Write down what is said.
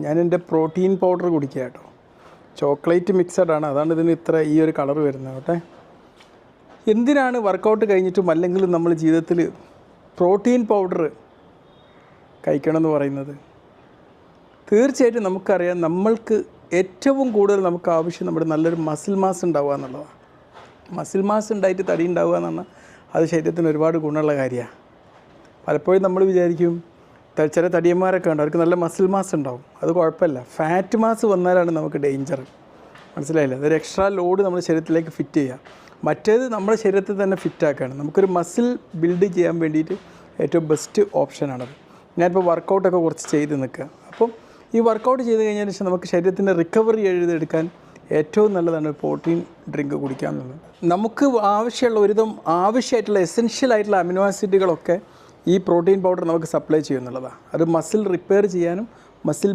ഞാൻ എൻ്റെ protein powder കുടിക്കുക കേട്ടോ. ചോക്ലേറ്റ് മിക്സഡ് ആണ്, അതാണ് ഇതിന് ഇത്ര ഈ ഒരു കളർ വരുന്നത് കേട്ടെ. എന്തിനാണ് വർക്കൗട്ട് കഴിഞ്ഞിട്ടും അല്ലെങ്കിൽ നമ്മൾ ജീവിതത്തിൽ പ്രോട്ടീൻ പൗഡർ കഴിക്കണമെന്ന് പറയുന്നത്? തീർച്ചയായിട്ടും നമുക്കറിയാം, നമ്മൾക്ക് ഏറ്റവും കൂടുതൽ നമുക്ക് ആവശ്യം നമ്മുടെ നല്ലൊരു മസിൽ മാസ് ഉണ്ടാവുക എന്നുള്ളതാണ്. മസിൽ മാസ് ഉണ്ടായിട്ട് തടി ഉണ്ടാവുക എന്ന് പറഞ്ഞാൽ അത് ശരീരത്തിന് ഒരുപാട് ഗുണമുള്ള കാര്യമാണ്. പലപ്പോഴും നമ്മൾ വിചാരിക്കും ചില തടിയന്മാരൊക്കെ ഉണ്ട്, അവർക്ക് നല്ല മസിൽ മാസ് ഉണ്ടാവും, അത് കുഴപ്പമില്ല. ഫാറ്റ് മാസ് വന്നാലാണ് നമുക്ക് ഡേഞ്ചർ. മനസ്സിലായില്ല? അതൊരു എക്സ്ട്രാ ലോഡ് നമ്മുടെ ശരീരത്തിലേക്ക് ഫിറ്റ് ചെയ്യുക. മറ്റേത് നമ്മുടെ ശരീരത്തിൽ തന്നെ ഫിറ്റാക്കുകയാണ്. നമുക്കൊരു മസിൽ ബിൽഡ് ചെയ്യാൻ വേണ്ടിയിട്ട് ഏറ്റവും ബെസ്റ്റ് ഓപ്ഷനാണത്. ഞാനിപ്പോൾ വർക്കൗട്ടൊക്കെ കുറച്ച് ചെയ്ത് നിൽക്കുക. അപ്പം ഈ വർക്കൗട്ട് ചെയ്ത് കഴിഞ്ഞതിന് ശേഷം നമുക്ക് ശരീരത്തിൻ്റെ റിക്കവറി എഴുതിയെടുക്കാൻ ഏറ്റവും നല്ലതാണ് പ്രോട്ടീൻ ഡ്രിങ്ക് കുടിക്കുക എന്നുള്ളത്. നമുക്ക് ആവശ്യമുള്ള ഒരുവിധം ആവശ്യമായിട്ടുള്ള എസെൻഷ്യൽ ആയിട്ടുള്ള അമിനോ ആസിഡുകളൊക്കെ ഈ പ്രോട്ടീൻ പൗഡർ നമുക്ക് സപ്ലൈ ചെയ്യുന്നുള്ളതാണ്. അത് മസിൽ റിപ്പയർ ചെയ്യാനും മസിൽ